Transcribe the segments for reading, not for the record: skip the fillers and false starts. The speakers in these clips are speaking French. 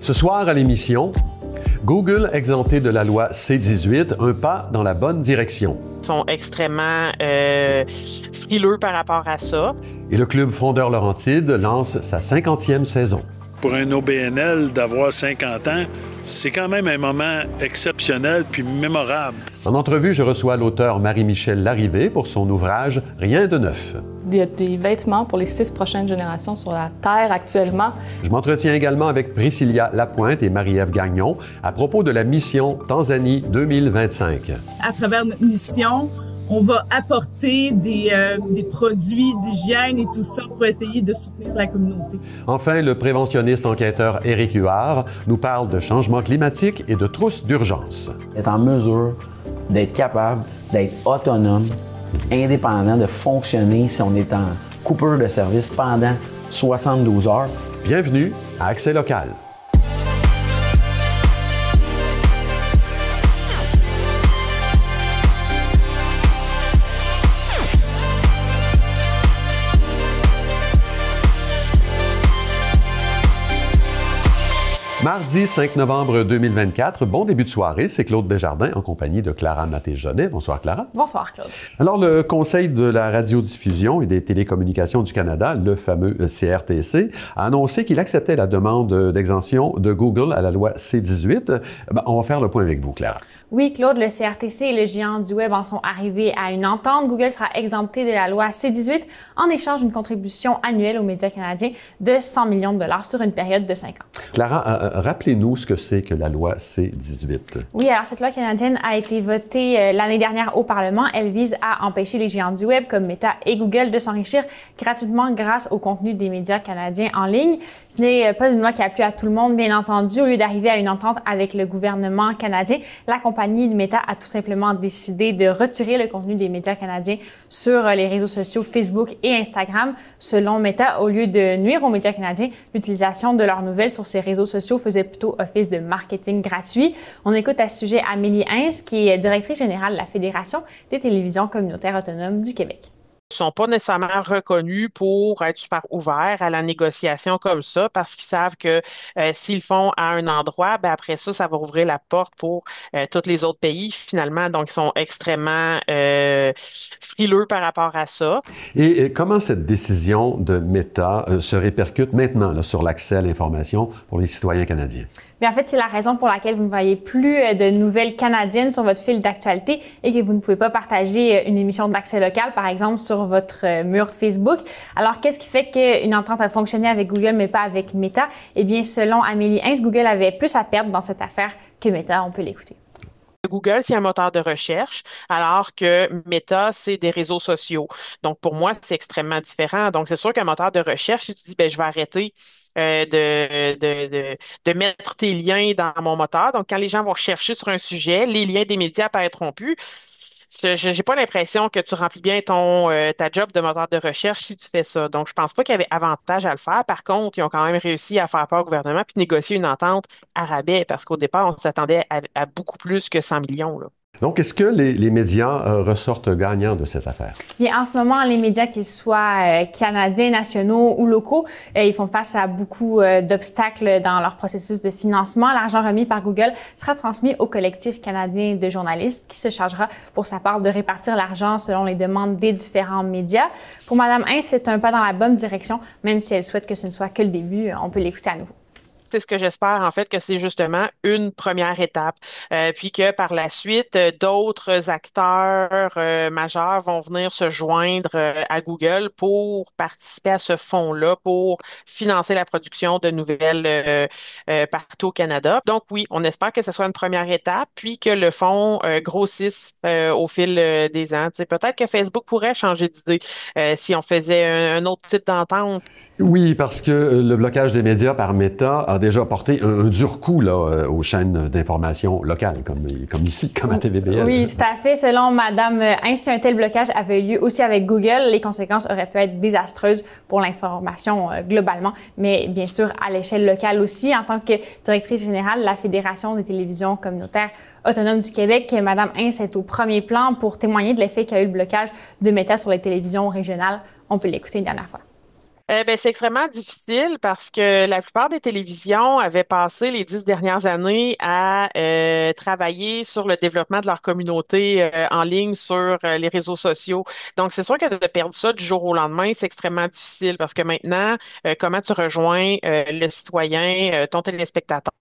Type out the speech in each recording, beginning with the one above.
Ce soir à l'émission, Google exempté de la loi C-18, un pas dans la bonne direction. Ils sont extrêmement frileux par rapport à ça. Et le Club Frondeurs Laurentides lance sa 50e saison. Pour un OBNL d'avoir 50 ans, c'est quand même un moment exceptionnel puis mémorable. En entrevue, je reçois l'auteur Marie-Michel Larrivé pour son ouvrage « Rien de neuf ». Il y a des vêtements pour les 6 prochaines générations sur la Terre actuellement. Je m'entretiens également avec Priscilla Lapointe et Marie-Ève Gagnon à propos de la mission Tanzanie 2025. À travers notre mission, on va apporter des produits d'hygiène et tout ça pour essayer de soutenir la communauté. Enfin, le préventionniste enquêteur Éric Huard nous parle de changement climatique et de trousses d'urgence. Être en mesure d'être capable, d'être autonome, indépendant, de fonctionner si on est en coupure de service pendant 72 heures. Bienvenue à Accès local. Mardi 5 novembre 2024, bon début de soirée, c'est Claude Desjardins en compagnie de Clara Maté-Jeunet. Bonsoir Clara. Bonsoir Claude. Alors le Conseil de la radiodiffusion et des télécommunications du Canada, le fameux CRTC, a annoncé qu'il acceptait la demande d'exemption de Google à la loi C-18. On va faire le point avec vous, Clara. Oui, Claude, le CRTC et le géant du Web en sont arrivés à une entente. Google sera exempté de la loi C-18 en échange d'une contribution annuelle aux médias canadiens de 100 millions de dollars sur une période de 5 ans. Clara, rappelez-nous ce que c'est que la loi C-18. Oui, alors cette loi canadienne a été votée l'année dernière au Parlement. Elle vise à empêcher les géants du Web comme Meta et Google de s'enrichir gratuitement grâce au contenu des médias canadiens en ligne. Ce n'est pas une loi qui a plu à tout le monde, bien entendu. Au lieu d'arriver à une entente avec le gouvernement canadien, la compagnie de Meta a tout simplement décidé de retirer le contenu des médias canadiens sur les réseaux sociaux Facebook et Instagram. Selon Meta, au lieu de nuire aux médias canadiens, l'utilisation de leurs nouvelles sur ces réseaux sociaux faisait plutôt office de marketing gratuit. On écoute à ce sujet Amélie Hintz, qui est directrice générale de la Fédération des télévisions communautaires autonomes du Québec. Ils ne sont pas nécessairement reconnus pour être super ouverts à la négociation comme ça parce qu'ils savent que s'ils font à un endroit, ben après ça, ça va ouvrir la porte pour tous les autres pays finalement. Donc, ils sont extrêmement frileux par rapport à ça. Et comment cette décision de Meta se répercute maintenant là, sur l'accès à l'information pour les citoyens canadiens? Bien, en fait, c'est la raison pour laquelle vous ne voyez plus de nouvelles canadiennes sur votre fil d'actualité et que vous ne pouvez pas partager une émission d'Accès local, par exemple, sur votre mur Facebook. Alors, qu'est-ce qui fait qu'une entente a fonctionné avec Google, mais pas avec Meta? Eh bien, selon Amélie Hintz, Google avait plus à perdre dans cette affaire que Meta. On peut l'écouter. Google, c'est un moteur de recherche, alors que Meta, c'est des réseaux sociaux. Donc, pour moi, c'est extrêmement différent. Donc, c'est sûr qu'un moteur de recherche, si tu dis, ben, je vais arrêter de mettre tes liens dans mon moteur. Donc, quand les gens vont chercher sur un sujet, les liens des médias apparaîtront plus. J'ai pas l'impression que tu remplis bien ta job de moteur de recherche si tu fais ça. Donc, je pense pas qu'il y avait avantage à le faire. Par contre, ils ont quand même réussi à faire peur au gouvernement puis négocier une entente à rabais parce qu'au départ, on s'attendait à beaucoup plus que 100 millions, là. Donc, est-ce que les médias ressortent gagnants de cette affaire? Bien, en ce moment, les médias, qu'ils soient canadiens, nationaux ou locaux, ils font face à beaucoup d'obstacles dans leur processus de financement. L'argent remis par Google sera transmis au collectif canadien de journalistes qui se chargera pour sa part de répartir l'argent selon les demandes des différents médias. Pour Mme Hintz, c'est un pas dans la bonne direction, même si elle souhaite que ce ne soit que le début. On peut l'écouter à nouveau. C'est ce que j'espère, en fait, que c'est justement une première étape. Puis que par la suite, d'autres acteurs majeurs vont venir se joindre à Google pour participer à ce fonds-là, pour financer la production de nouvelles partout au Canada. Donc oui, on espère que ce soit une première étape, puis que le fonds grossisse au fil des ans. Tu sais, peut-être que Facebook pourrait changer d'idée si on faisait un autre type d'entente. Oui, parce que le blocage des médias par Meta a déjà porté un dur coup là, aux chaînes d'information locales, comme ici, comme à TVBL. Oui, tout à fait. Selon Mme Hintz, si un tel blocage avait eu lieu aussi avec Google, les conséquences auraient pu être désastreuses pour l'information globalement, mais bien sûr à l'échelle locale aussi. En tant que directrice générale de la Fédération des télévisions communautaires autonomes du Québec, Mme Hintz est au premier plan pour témoigner de l'effet qu'a eu le blocage de Meta sur les télévisions régionales. On peut l'écouter une dernière fois. C'est extrêmement difficile parce que la plupart des télévisions avaient passé les 10 dernières années à travailler sur le développement de leur communauté en ligne sur les réseaux sociaux. Donc, c'est sûr que de perdre ça du jour au lendemain, c'est extrêmement difficile parce que maintenant, comment tu rejoins le citoyen, ton téléspectateur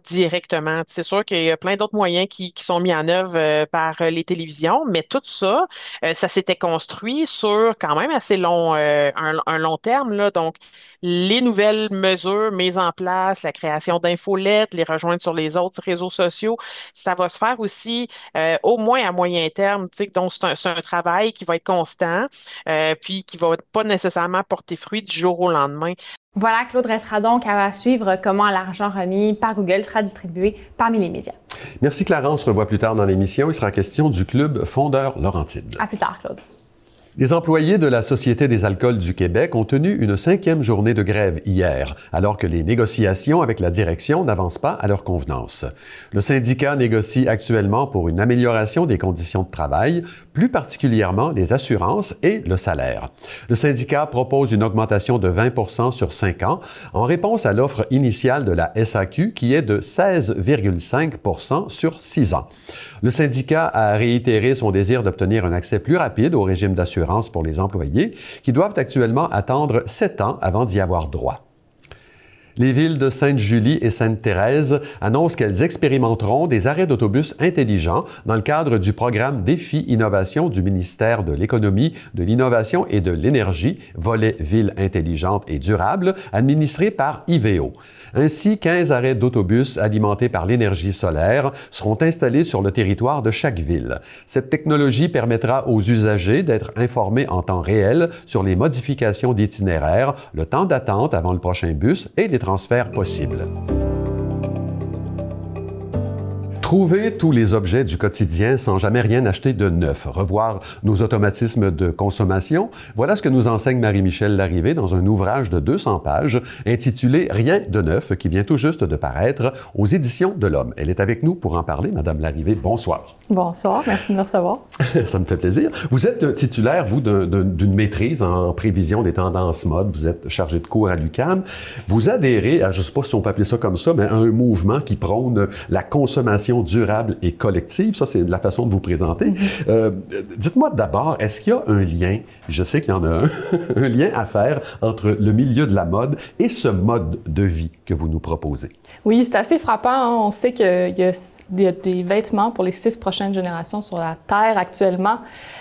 directement? C'est sûr qu'il y a plein d'autres moyens qui sont mis en œuvre par les télévisions, mais tout ça, ça s'était construit sur quand même assez long, un long terme, là. Donc, les nouvelles mesures mises en place, la création d'infolettes, les rejoindre sur les autres réseaux sociaux, ça va se faire aussi au moins à moyen terme. Tu sais, donc, c'est un travail qui va être constant, puis qui va pas nécessairement porter fruit du jour au lendemain. Voilà, Claude, restera donc à suivre comment l'argent remis par Google sera distribué parmi les médias. Merci Clara, on se revoit plus tard dans l'émission. Il sera question du club Fondeurs Laurentides. À plus tard, Claude. Les employés de la Société des alcools du Québec ont tenu une 5e journée de grève hier, alors que les négociations avec la direction n'avancent pas à leur convenance. Le syndicat négocie actuellement pour une amélioration des conditions de travail, plus particulièrement les assurances et le salaire. Le syndicat propose une augmentation de 20 % sur 5 ans, en réponse à l'offre initiale de la SAQ qui est de 16,5 % sur 6 ans. Le syndicat a réitéré son désir d'obtenir un accès plus rapide au régime d'assurance pour les employés qui doivent actuellement attendre 7 ans avant d'y avoir droit. Les villes de Sainte-Julie et Sainte-Thérèse annoncent qu'elles expérimenteront des arrêts d'autobus intelligents dans le cadre du programme Défi Innovation du ministère de l'Économie, de l'Innovation et de l'Énergie, volet Villes intelligentes et durables, administré par IVEO. Ainsi, 15 arrêts d'autobus alimentés par l'énergie solaire seront installés sur le territoire de chaque ville. Cette technologie permettra aux usagers d'être informés en temps réel sur les modifications d'itinéraire, le temps d'attente avant le prochain bus et les transferts possibles. Trouver tous les objets du quotidien sans jamais rien acheter de neuf, revoir nos automatismes de consommation, voilà ce que nous enseigne Marie-Michèle Larrivée dans un ouvrage de 200 pages intitulé « Rien de neuf » qui vient tout juste de paraître aux Éditions de l'Homme. Elle est avec nous pour en parler. Madame Larrivée, bonsoir. Bonsoir, merci de me recevoir. Ça me fait plaisir. Vous êtes titulaire, vous, d'une maîtrise en prévision des tendances mode. Vous êtes chargé de cours à l'UQAM. Vous adhérez à, je ne sais pas si on peut appeler ça comme ça, mais à un mouvement qui prône la consommation durable et collective. Ça, c'est la façon de vous présenter. Dites-moi d'abord, est-ce qu'il y a un lien, je sais qu'il y en a un lien à faire entre le milieu de la mode et ce mode de vie que vous nous proposez? Oui, c'est assez frappant. Hein? On sait qu'il y a des vêtements pour les 6 prochaines générations sur la Terre actuellement.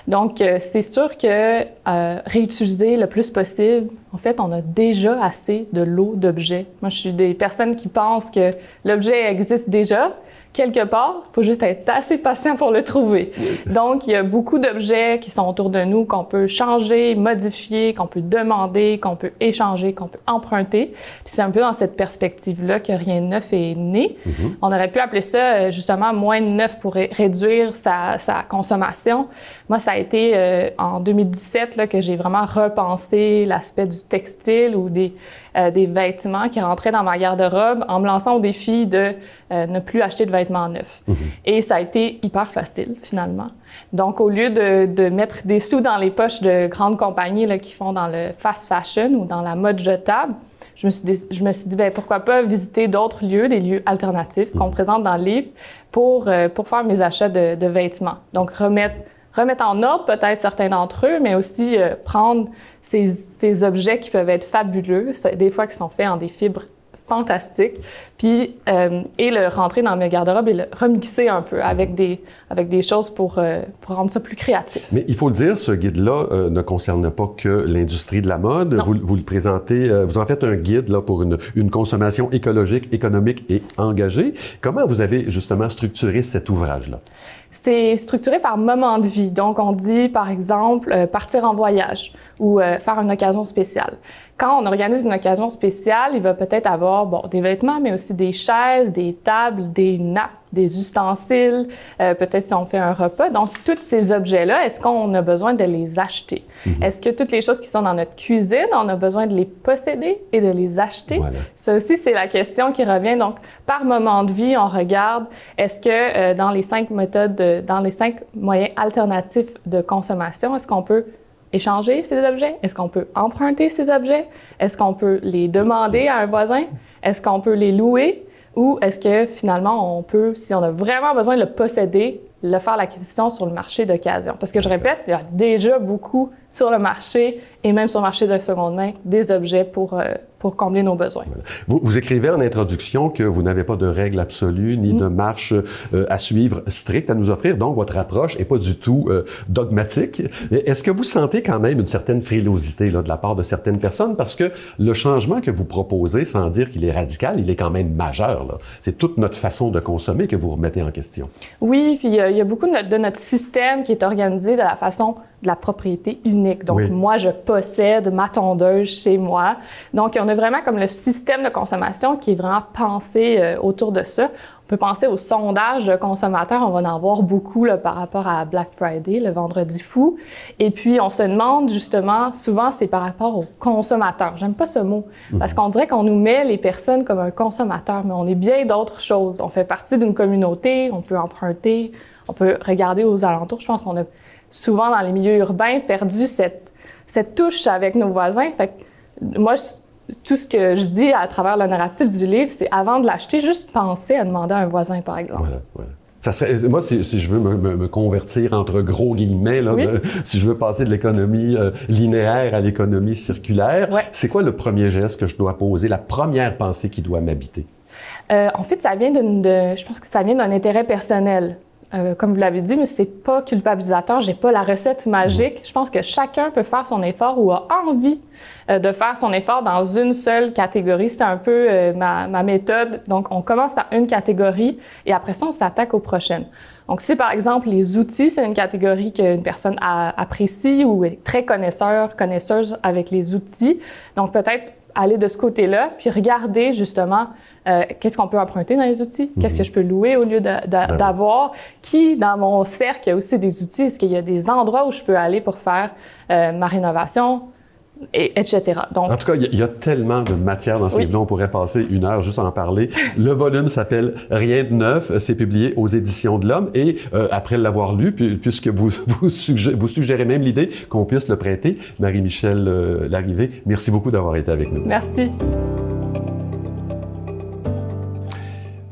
Donc, c'est sûr que réutiliser le plus possible, en fait, on a déjà assez de lots d'objets. Moi, je suis des personnes qui pensent que l'objet existe déjà. Quelque part, il faut juste être assez patient pour le trouver. Oui. Donc, il y a beaucoup d'objets qui sont autour de nous qu'on peut changer, modifier, qu'on peut demander, qu'on peut échanger, qu'on peut emprunter. Puis c'est un peu dans cette perspective-là que rien de neuf est né. Mm-hmm. On aurait pu appeler ça, justement, moins de neuf pour réduire sa consommation. Moi, ça a été en 2017 là, que j'ai vraiment repensé l'aspect du textile ou des vêtements qui rentraient dans ma garde-robe en me lançant au défi de ne plus acheter de vêtements neufs. Mm-hmm. Et ça a été hyper facile, finalement. Donc, au lieu de mettre des sous dans les poches de grandes compagnies là, qui font dans le fast fashion ou dans la mode jetable, je me suis dit, bien, pourquoi pas visiter d'autres lieux, des lieux alternatifs qu'on présente dans le livre pour faire mes achats de vêtements. Donc, remettre en ordre peut-être certains d'entre eux, mais aussi prendre ces objets qui peuvent être fabuleux, des fois qui sont faits en des fibres fantastiques, puis et le rentrer dans mes garde-robes et le remixer un peu avec des choses pour rendre ça plus créatif. Mais il faut le dire, ce guide-là ne concerne pas que l'industrie de la mode. Vous le présentez, vous en faites un guide là, pour une consommation écologique, économique et engagée. Comment vous avez justement structuré cet ouvrage-là? C'est structuré par moment de vie. Donc, on dit, par exemple, partir en voyage ou faire une occasion spéciale. Quand on organise une occasion spéciale, il va peut-être avoir des vêtements, mais aussi des chaises, des tables, des nappes, des ustensiles, peut-être si on fait un repas. Donc, tous ces objets-là, est-ce qu'on a besoin de les acheter? Mm-hmm. Est-ce que toutes les choses qui sont dans notre cuisine, on a besoin de les posséder et de les acheter? Voilà. Ça aussi, c'est la question qui revient. Donc, par moment de vie, on regarde, est-ce que dans les 5 méthodes, dans les 5 moyens alternatifs de consommation, est-ce qu'on peut échanger ces objets? Est-ce qu'on peut emprunter ces objets? Est-ce qu'on peut les demander à un voisin? Est-ce qu'on peut les louer? Ou est-ce que finalement, on peut, si on a vraiment besoin de le posséder, le faire l'acquisition sur le marché d'occasion? Parce que je répète, il y a déjà beaucoup sur le marché et même sur le marché de seconde main des objets pour combler nos besoins. Voilà. Vous écrivez en introduction que vous n'avez pas de règles absolues ni de marche à suivre stricte à nous offrir, donc votre approche n'est pas du tout dogmatique. Est-ce que vous sentez quand même une certaine frilosité là, de la part de certaines personnes? Parce que le changement que vous proposez, sans dire qu'il est radical, il est quand même majeur. C'est toute notre façon de consommer que vous remettez en question. Oui, puis il y a beaucoup de notre système qui est organisé de la façon de la propriété unique. Donc, moi, je possède ma tondeuse chez moi. Donc, on a vraiment comme le système de consommation qui est vraiment pensé autour de ça. On peut penser aux sondages de consommateurs. On va en voir beaucoup là, par rapport à Black Friday, le vendredi fou. Et puis, on se demande justement, souvent, c'est par rapport aux consommateurs. J'aime pas ce mot, parce qu'on dirait qu'on nous met les personnes comme un consommateur, mais on est bien d'autres choses. On fait partie d'une communauté, on peut emprunter, on peut regarder aux alentours. Je pense qu'on a souvent, dans les milieux urbains, perdu cette touche avec nos voisins. Fait que moi, tout ce que je dis à travers le narratif du livre, c'est avant de l'acheter, juste penser à demander à un voisin, par exemple. Voilà. Ça serait, moi, si je veux me convertir entre gros guillemets, là, si je veux passer de l'économie linéaire à l'économie circulaire, c'est quoi le premier geste que je dois poser, la première pensée qui doit m'habiter? En fait, je pense que ça vient d'un intérêt personnel. Comme vous l'avez dit, mais c'est pas culpabilisateur, j'ai pas la recette magique. Je pense que chacun peut faire son effort ou a envie de faire son effort dans une seule catégorie. C'est un peu ma méthode. Donc, on commence par une catégorie et après ça, on s'attaque aux prochaines. Donc, si par exemple, les outils, c'est une catégorie qu'une personne apprécie ou est très connaisseuse avec les outils, donc peut-être aller de ce côté-là, puis regarder justement qu'est-ce qu'on peut emprunter dans les outils, qu'est-ce que je peux louer au lieu d'avoir, qui dans mon cercle a aussi des outils, est-ce qu'il y a des endroits où je peux aller pour faire ma rénovation, etc. Donc, en tout cas, il y a tellement de matière dans ce livre-là, on pourrait passer une heure juste à en parler. Le volume s'appelle « Rien de neuf », c'est publié aux Éditions de l'Homme et après l'avoir lu, puisque vous suggérez même l'idée qu'on puisse le prêter, Marie-Michèle Larrivé, merci beaucoup d'avoir été avec nous. Merci.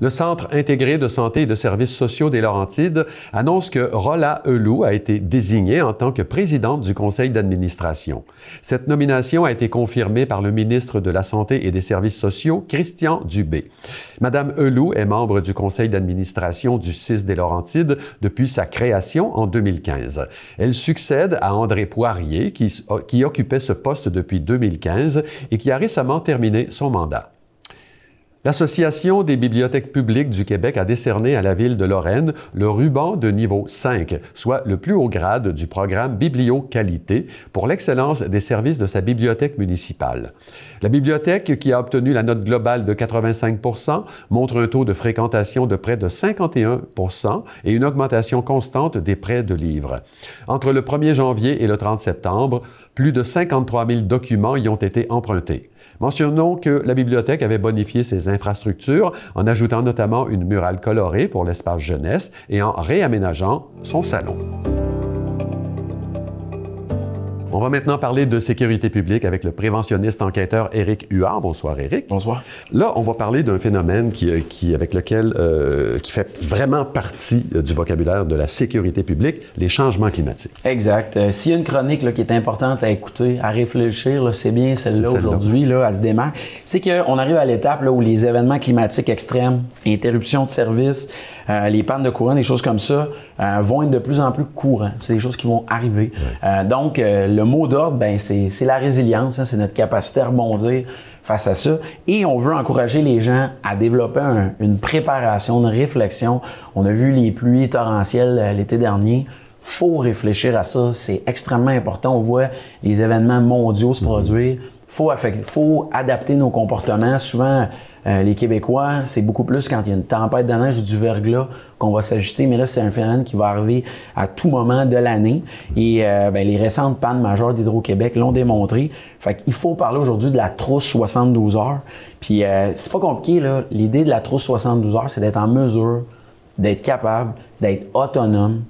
Le Centre intégré de santé et de services sociaux des Laurentides annonce que Rola Heloux a été désignée en tant que présidente du conseil d'administration. Cette nomination a été confirmée par le ministre de la Santé et des Services sociaux, Christian Dubé. Madame Heloux est membre du conseil d'administration du CIS des Laurentides depuis sa création en 2015. Elle succède à André Poirier, qui occupait ce poste depuis 2015 et qui a récemment terminé son mandat. L'Association des bibliothèques publiques du Québec a décerné à la Ville de Lorraine le ruban de niveau 5, soit le plus haut grade du programme Biblio-Qualité pour l'excellence des services de sa bibliothèque municipale. La bibliothèque, qui a obtenu la note globale de 85 %, montre un taux de fréquentation de près de 51 % et une augmentation constante des prêts de livres. Entre le 1er janvier et le 30 septembre, plus de 53 000 documents y ont été empruntés. Mentionnons que la bibliothèque avait bonifié ses infrastructures en ajoutant notamment une murale colorée pour l'espace jeunesse et en réaménageant son salon. On va maintenant parler de sécurité publique avec le préventionniste enquêteur Éric Huard. Bonsoir, Éric. Bonsoir. Là, on va parler d'un phénomène qui fait vraiment partie du vocabulaire de la sécurité publique, les changements climatiques. Exact. S'il y a une chronique là, qui est importante à écouter, à réfléchir, là, c'est bien celle-là aujourd'hui, là, à se démarrer. C'est qu'on arrive à l'étape là, où les événements climatiques extrêmes, interruption de service, les pannes de courant, des choses comme ça, vont être de plus en plus courants. C'est des choses qui vont arriver. Donc, le mot d'ordre, ben, c'est la résilience, hein, c'est notre capacité à rebondir face à ça. Et on veut encourager les gens à développer une préparation, une réflexion. On a vu les pluies torrentielles l'été dernier. Faut réfléchir à ça, c'est extrêmement important. On voit les événements mondiaux se produire. Faut adapter nos comportements. Souvent, les Québécois, c'est beaucoup plus quand il y a une tempête de neige ou du verglas qu'on va s'ajuster, mais là, c'est un phénomène qui va arriver à tout moment de l'année. Et les récentes pannes majeures d'Hydro-Québec l'ont démontré. Fait qu'il faut parler aujourd'hui de la trousse 72 heures. Puis c'est pas compliqué, là. L'idée de la trousse 72 heures, c'est d'être en mesure, d'être capable, d'être autonome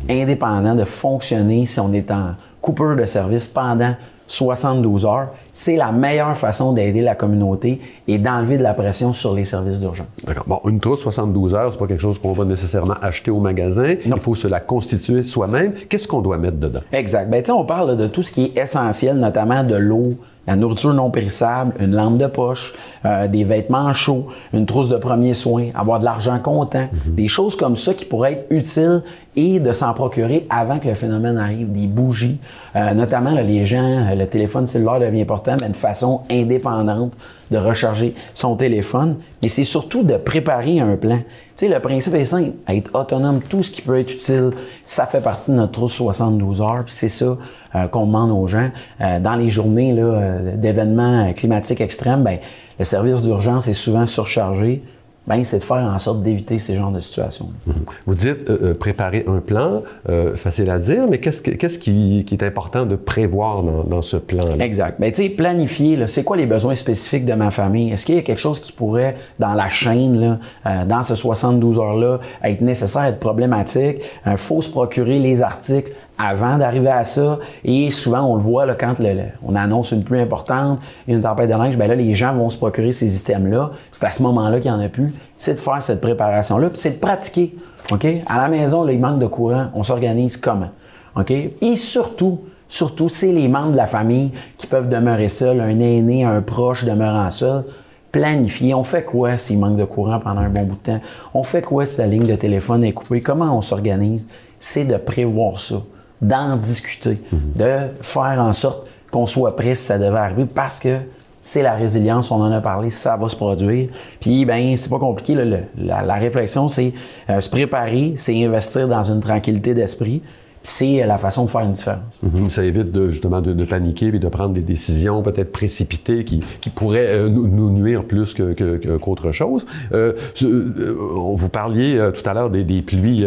indépendant, de fonctionner si on est en coupure de service pendant 72 heures. C'est la meilleure façon d'aider la communauté et d'enlever de la pression sur les services d'urgence. D'accord. Bon, une trousse 72 heures, c'est pas quelque chose qu'on va nécessairement acheter au magasin. Non. Il faut se la constituer soi-même. Qu'est-ce qu'on doit mettre dedans? Exact. Ben, on parle de tout ce qui est essentiel, notamment de l'eau, la nourriture non périssable, une lampe de poche, des vêtements chauds, une trousse de premiers soins, avoir de l'argent comptant, des choses comme ça qui pourraient être utiles et de s'en procurer avant que le phénomène arrive. Des bougies, notamment là, les gens, le téléphone cellulaire devient important, mais de façon indépendante de recharger son téléphone. Mais c'est surtout de préparer un plan. Tu sais, le principe est simple, être autonome, tout ce qui peut être utile, ça fait partie de notre trousse 72 heures, puis c'est ça qu'on demande aux gens. Dans les journées d'événements climatiques extrêmes, ben, le service d'urgence est souvent surchargé. Ben, c'est de faire en sorte d'éviter ces genres de situations. Vous dites préparer un plan, facile à dire, mais qu'est-ce qui est important de prévoir dans ce plan-là? Exact. Ben, tu sais, planifier, c'est quoi les besoins spécifiques de ma famille? Est-ce qu'il y a quelque chose qui pourrait, dans la chaîne, dans ce 72 heures-là, être nécessaire, être problématique? Il faut se procurer les articles avant d'arriver à ça. Et souvent, on le voit là, quand on annonce une pluie importante, une tempête de neige, bien là, les gens vont se procurer ces items-là. C'est à ce moment-là qu'il n'y en a plus. C'est de faire cette préparation-là, puis c'est de pratiquer. OK? À la maison, là, il manque de courant. On s'organise comment? OK? Et surtout, c'est les membres de la famille qui peuvent demeurer seuls, un aîné, un proche demeurant seul. Planifier. On fait quoi s'il manque de courant pendant un bon bout de temps? On fait quoi si la ligne de téléphone est coupée? Comment on s'organise? C'est de prévoir ça, d'en discuter, de faire en sorte qu'on soit prêt si ça devait arriver, parce que c'est la résilience, on en a parlé, ça va se produire. Puis, ben, c'est pas compliqué. La réflexion, c'est se préparer, c'est investir dans une tranquillité d'esprit. C'est la façon de faire une différence. Ça évite justement de paniquer et de prendre des décisions peut-être précipitées qui pourraient nous nuire plus qu'autre chose. Vous parliez tout à l'heure des pluies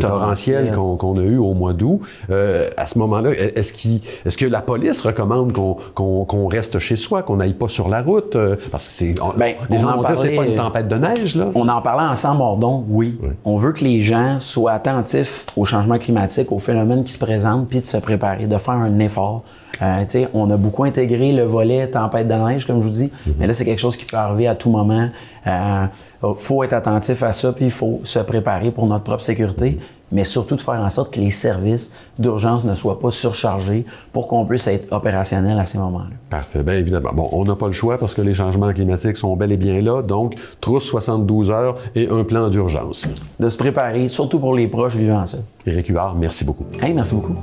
torrentielles qu'on a eues au mois d'août. À ce moment-là, est-ce que la police recommande qu'on reste chez soi, qu'on n'aille pas sur la route? Parce que les gens vont dire que c'est pas une tempête de neige, là. On en parlait ensemble, Bordon, oui. On veut que les gens soient attentifs au changement climatique, aux phénomènes qui se présentent, puis de se préparer, de faire un effort. On a beaucoup intégré le volet tempête de neige, comme je vous dis, mais là, c'est quelque chose qui peut arriver à tout moment. Faut être attentif à ça, puis il faut se préparer pour notre propre sécurité, mais surtout de faire en sorte que les services d'urgence ne soient pas surchargés pour qu'on puisse être opérationnel à ces moments-là. Parfait. Bien évidemment. Bon, on n'a pas le choix parce que les changements climatiques sont bel et bien là, donc trousse 72 heures et un plan d'urgence. De se préparer, surtout pour les proches vivant ça. Éric Huard, merci beaucoup. Hey, merci beaucoup.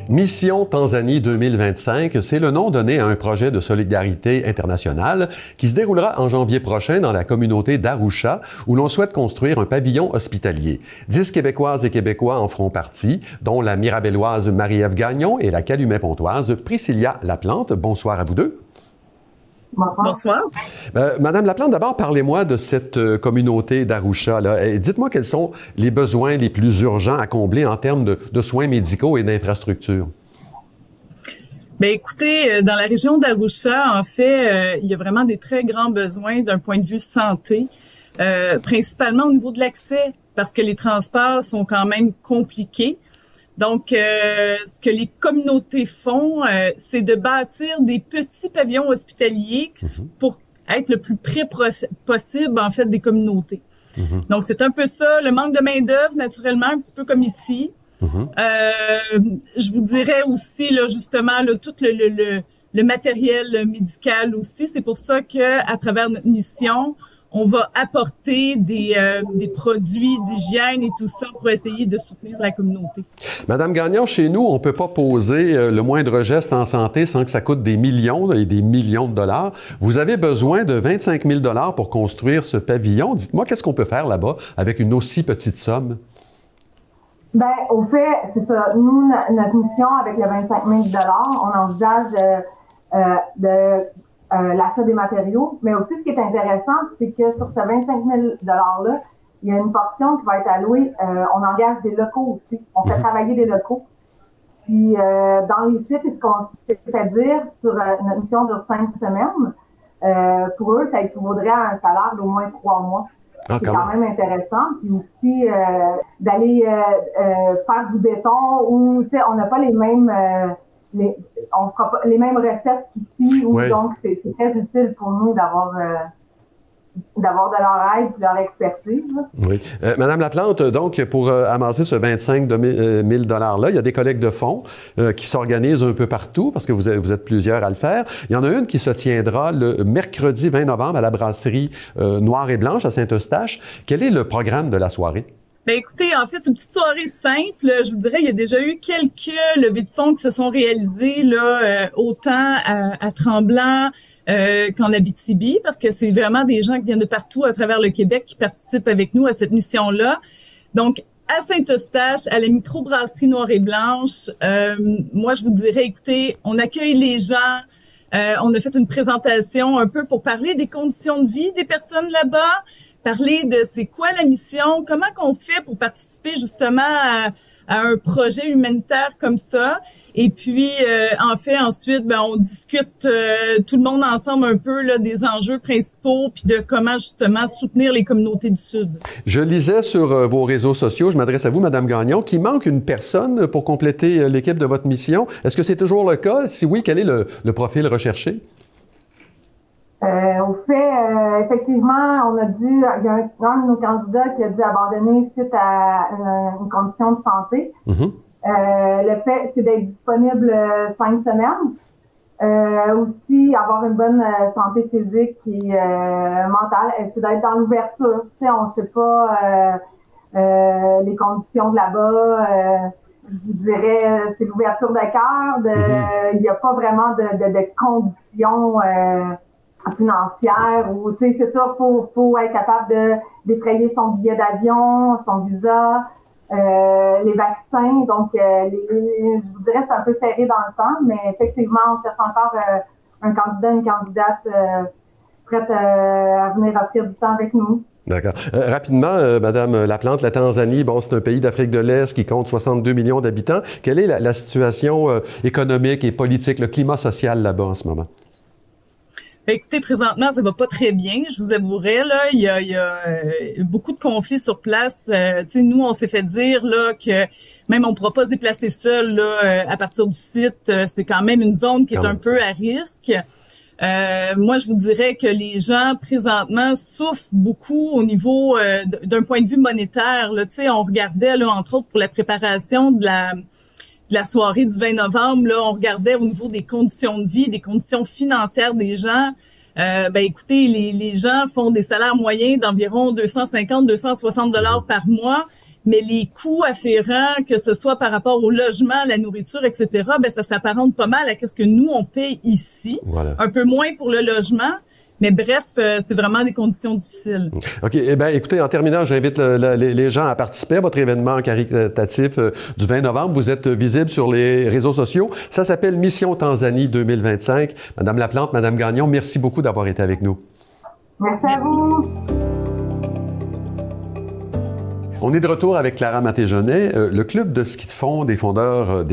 Mission Tanzanie 2025, c'est le nom donné à un projet de solidarité internationale qui se déroulera en janvier prochain dans la communauté d'Arusha, où l'on souhaite construire un pavillon hospitalier. 10 Québécoises et Québécois en feront partie, dont la Mirabelloise Marie-Ève Gagnon et la Calumet-Pontoise Priscilla Laplante. Bonsoir à vous deux. Bonsoir. Madame Laplante, d'abord, parlez-moi de cette communauté d'Arusha. Dites-moi quels sont les besoins les plus urgents à combler en termes de soins médicaux et d'infrastructures. Bien, écoutez, dans la région d'Arusha, en fait, il y a vraiment des très grands besoins d'un point de vue santé, principalement au niveau de l'accès, parce que les transports sont quand même compliqués. Donc, ce que les communautés font, c'est de bâtir des petits pavillons hospitaliers pour être le plus près possible, en fait, des communautés. Donc, c'est un peu ça, le manque de main-d'œuvre, naturellement, un petit peu comme ici. Je vous dirais aussi, là, justement, là, tout le matériel médical aussi. C'est pour ça que, à travers notre mission, on va apporter des produits d'hygiène et tout ça pour essayer de soutenir la communauté. Madame Gagnon, chez nous, on ne peut pas poser le moindre geste en santé sans que ça coûte des millions et des millions de dollars. Vous avez besoin de 25 000 $ pour construire ce pavillon. Dites-moi, qu'est-ce qu'on peut faire là-bas avec une aussi petite somme? Bien, au fait, c'est ça. Nous, notre mission avec le 25 000 $, on envisage l'achat des matériaux. Mais aussi, ce qui est intéressant, c'est que sur ce 25 000 $ $-là, il y a une portion qui va être allouée. On engage des locaux aussi. On fait travailler des locaux. Puis, dans les chiffres, ce qu'on s'est fait dire sur notre mission dure 5 semaines, pour eux, ça équivaudrait à un salaire d'au moins 3 mois. C'est quand même intéressant. Puis aussi, d'aller faire du béton où, tu sais, on n'a pas les mêmes... on fera pas les mêmes recettes qu'ici, donc c'est très utile pour nous d'avoir de leur aide et de leur expertise. Oui. Madame Laplante, donc, pour amasser ce 25 000 $-là, il y a des collectes de fonds qui s'organisent un peu partout, parce que vous êtes plusieurs à le faire. Il y en a une qui se tiendra le mercredi 20 novembre à la brasserie Noire et Blanche à Saint-Eustache. Quel est le programme de la soirée? Ben écoutez, en fait, c'est une petite soirée simple. Je vous dirais, il y a déjà eu quelques levées de fonds qui se sont réalisées là, autant à Tremblant qu'en Abitibi, parce que c'est vraiment des gens qui viennent de partout à travers le Québec qui participent avec nous à cette mission-là. Donc, à Saint-Eustache, à la microbrasserie Noire et Blanche, moi, je vous dirais, écoutez, on accueille les gens. On a fait une présentation un peu pour parler des conditions de vie des personnes là-bas, parler de c'est quoi la mission, comment qu'on fait pour participer justement à un projet humanitaire comme ça. Et puis, en fait, ensuite, ben, on discute tout le monde ensemble un peu là, des enjeux principaux puis de comment justement soutenir les communautés du Sud. Je lisais sur vos réseaux sociaux, je m'adresse à vous, Madame Gagnon, qu'il manque une personne pour compléter l'équipe de votre mission. Est-ce que c'est toujours le cas? Si oui, quel est le profil recherché? Au fait, effectivement, il y a un de nos candidats qui a dû abandonner suite à une condition de santé. Mm-hmm. Le fait, c'est d'être disponible 5 semaines. Aussi, avoir une bonne santé physique et mentale, c'est d'être dans l'ouverture. Tu sais, on ne sait pas les conditions de là-bas. Je vous dirais, c'est l'ouverture de cœur. Il n'y a pas vraiment de conditions financière ou, tu sais, c'est sûr, faut être capable d'effrayer son billet d'avion, son visa, les vaccins. Donc, je vous dirais, c'est un peu serré dans le temps, mais effectivement, on cherche encore un candidat, une candidate prête à venir offrir du temps avec nous. D'accord. Rapidement, Madame Laplante, la Tanzanie, bon, c'est un pays d'Afrique de l'Est qui compte 62 millions d'habitants. Quelle est la situation économique et politique, le climat social là-bas en ce moment? Ben, écoutez, présentement, ça va pas très bien, je vous avouerai, là. Il y a beaucoup de conflits sur place. Tu sais, nous, on s'est fait dire, là, que même on pourra pas se déplacer seul, là, à partir du site. C'est quand même une zone qui est un peu à risque. Moi, je vous dirais que les gens, présentement, souffrent beaucoup au niveau d'un point de vue monétaire, là. Tu sais, on regardait, là, entre autres, pour la préparation de la soirée du 20 novembre, là, on regardait au niveau des conditions de vie, des conditions financières des gens. Ben écoutez, les gens font des salaires moyens d'environ 250-260 $ par mois, mais les coûts afférents, que ce soit par rapport au logement, la nourriture, etc., ben ça s'apparente pas mal à ce que nous, on paye ici. Voilà. Un peu moins pour le logement. Mais bref, c'est vraiment des conditions difficiles. OK. Eh bien, écoutez, en terminant, j'invite les gens à participer à votre événement caritatif du 20 novembre. Vous êtes visible sur les réseaux sociaux. Ça s'appelle Mission Tanzanie 2025. Madame Laplante, Madame Gagnon, merci beaucoup d'avoir été avec nous. Merci à vous. On est de retour avec Clara Maté-Genet. Le club de ski de fond des Frondeurs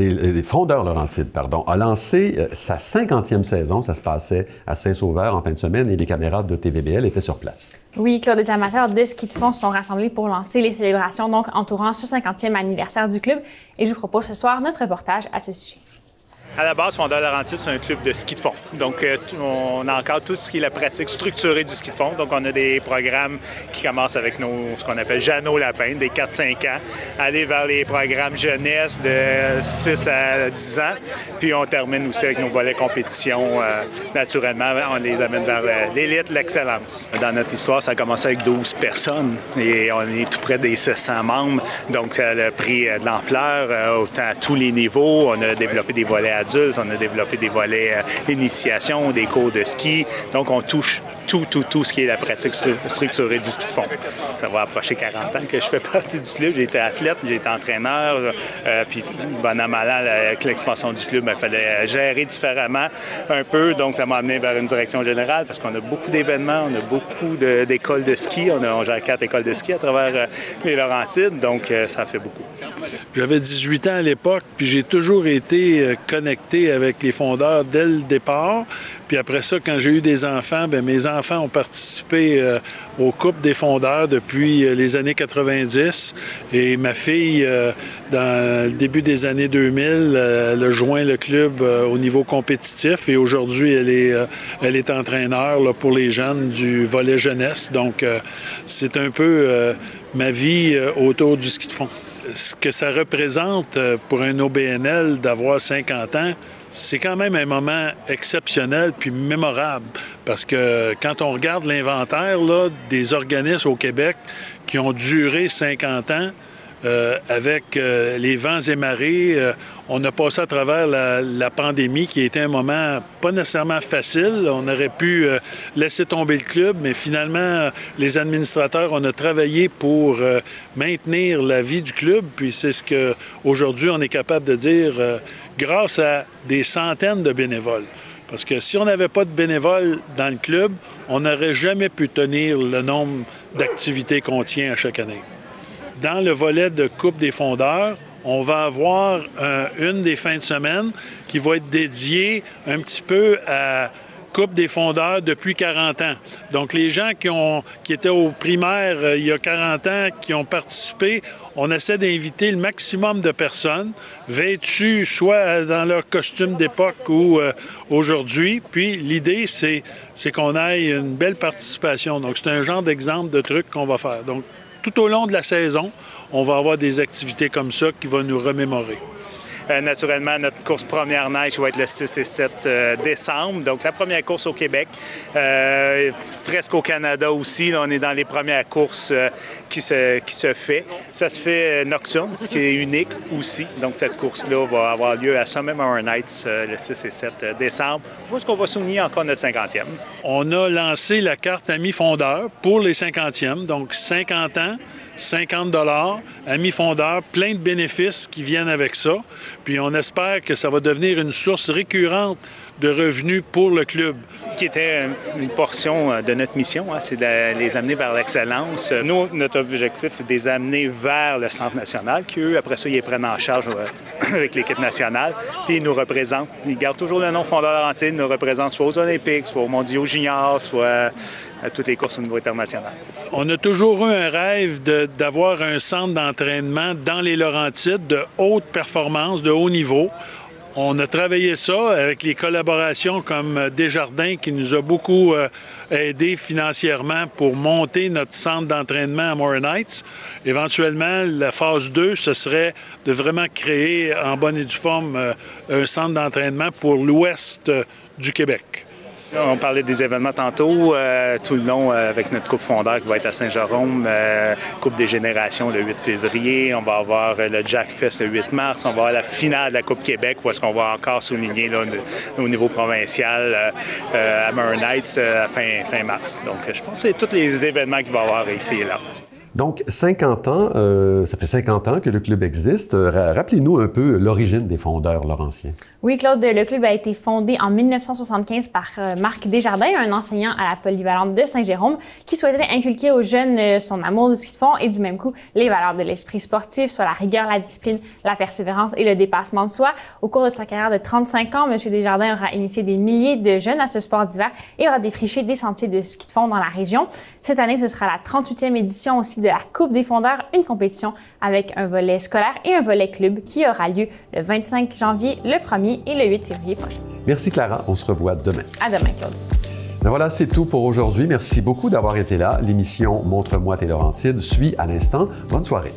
Laurentides, a lancé sa 50e saison. Ça se passait à Saint-Sauveur en fin de semaine et les caméras de TVBL étaient sur place. Oui, Claude, les amateurs de ski de fond sont rassemblés pour lancer les célébrations, donc entourant ce 50e anniversaire du club. Et je vous propose ce soir notre reportage à ce sujet. À la base, Frondeurs Laurentides, c'est un club de ski de fond. Donc, on encadre tout ce qui est la pratique structurée du ski de fond. Donc, on a des programmes qui commencent avec ce qu'on appelle Jeannot Lapin, des 4-5 ans, aller vers les programmes jeunesse de 6 à 10 ans. Puis, on termine aussi avec nos volets compétition. Naturellement, on les amène vers l'élite, l'excellence. Dans notre histoire, ça a commencé avec 12 personnes et on est tout près des 700 membres. Donc, ça a pris de l'ampleur, autant à tous les niveaux. On a développé des volets adultes, on a développé des volets initiation, des cours de ski. Donc, on touche tout ce qui est la pratique structurée du ski de fond. Ça va approcher 40 ans que je fais partie du club. J'ai été athlète, j'ai été entraîneur. Puis, bon an, mal an, avec l'expansion du club, il fallait gérer différemment un peu. Donc, ça m'a amené vers une direction générale parce qu'on a beaucoup d'événements, on a beaucoup d'écoles de ski. On gère 4 écoles de ski à travers les Laurentides. Donc, ça fait beaucoup. J'avais 18 ans à l'époque, puis j'ai toujours été connecté connecté avec les fondeurs dès le départ. Puis après ça, quand j'ai eu des enfants, bien, mes enfants ont participé aux Coupes des fondeurs depuis les années 90. Et ma fille, dans le début des années 2000, elle a joint le club au niveau compétitif. Et aujourd'hui, elle est entraîneur là, pour les jeunes du volley jeunesse. Donc, c'est un peu ma vie autour du ski de fond. Ce que ça représente pour un OBNL d'avoir 50 ans, c'est quand même un moment exceptionnel puis mémorable. Parce que quand on regarde l'inventaire là, des organismes au Québec qui ont duré 50 ans, avec les vents et marées, on a passé à travers la pandémie qui a été un moment pas nécessairement facile. On aurait pu laisser tomber le club, mais finalement, les administrateurs, on a travaillé pour maintenir la vie du club. Puis c'est ce qu'aujourd'hui, on est capable de dire grâce à des centaines de bénévoles. Parce que si on n'avait pas de bénévoles dans le club, on n'aurait jamais pu tenir le nombre d'activités qu'on tient à chaque année. Dans le volet de Coupe des fondeurs, on va avoir une des fins de semaine qui va être dédiée un petit peu à Coupe des fondeurs depuis 40 ans. Donc, les gens qui étaient au primaire il y a 40 ans, qui ont participé, on essaie d'inviter le maximum de personnes vêtues soit dans leur costume d'époque ou aujourd'hui. Puis, l'idée, c'est qu'on ait une belle participation. Donc, c'est un genre d'exemple de truc qu'on va faire. Donc, tout au long de la saison, on va avoir des activités comme ça qui vont nous remémorer. Naturellement, notre course première neige va être le 6 et 7 décembre. Donc, la première course au Québec. Presque au Canada aussi. Là, on est dans les premières courses qui se fait. Ça se fait nocturne, ce qui est unique aussi. Donc, cette course-là va avoir lieu à Summit Mountain Nights le 6 et 7 décembre. Où est-ce qu'on va souligner encore notre 50e? On a lancé la carte Amis fondeurs pour les 50e. Donc, 50 ans. 50 $, amis fondeurs, plein de bénéfices qui viennent avec ça. Puis on espère que ça va devenir une source récurrente de revenus pour le club. Ce qui était une portion de notre mission, c'est de les amener vers l'excellence. Nous, notre objectif, c'est de les amener vers le Centre national, qui, eux, après ça, ils les prennent en charge avec l'équipe nationale, puis ils nous représentent. Ils gardent toujours le nom Fondeur Laurentides, ils nous représentent soit aux Olympiques, soit aux Mondiaux juniors, soit à toutes les courses au niveau international. On a toujours eu un rêve d'avoir un centre d'entraînement dans les Laurentides de haute performance, de haut niveau. On a travaillé ça avec les collaborations comme Desjardins qui nous a beaucoup aidé financièrement pour monter notre centre d'entraînement à Morin Heights. Éventuellement, la phase 2, ce serait de vraiment créer en bonne et due forme un centre d'entraînement pour l'ouest du Québec. On parlait des événements tantôt, tout le long avec notre Coupe fondeur qui va être à Saint-Jérôme, Coupe des générations le 8 février, on va avoir le Jack Fest le 8 mars, on va avoir la finale de la Coupe Québec où est-ce qu'on va encore souligner là, au niveau provincial à Morin Heights fin mars. Donc je pense que c'est tous les événements qu'il va y avoir ici et là. Donc, 50 ans, ça fait 50 ans que le club existe. Rappelez-nous un peu l'origine des fondeurs laurentiens. Oui, Claude, le club a été fondé en 1975 par Marc Desjardins, un enseignant à la polyvalente de Saint-Jérôme, qui souhaitait inculquer aux jeunes son amour du ski de fond et du même coup les valeurs de l'esprit sportif, soit la rigueur, la discipline, la persévérance et le dépassement de soi. Au cours de sa carrière de 35 ans, M. Desjardins aura initié des milliers de jeunes à ce sport d'hiver et aura défriché des sentiers de ski de fond dans la région. Cette année, ce sera la 38e édition aussi de la Coupe des fondeurs, une compétition avec un volet scolaire et un volet club qui aura lieu le 25 janvier, le 1er et le 8 février prochain. Merci Clara, on se revoit demain. À demain, Claude. Ben voilà, c'est tout pour aujourd'hui. Merci beaucoup d'avoir été là. L'émission Montre-moi tes Laurentides suit à l'instant. Bonne soirée.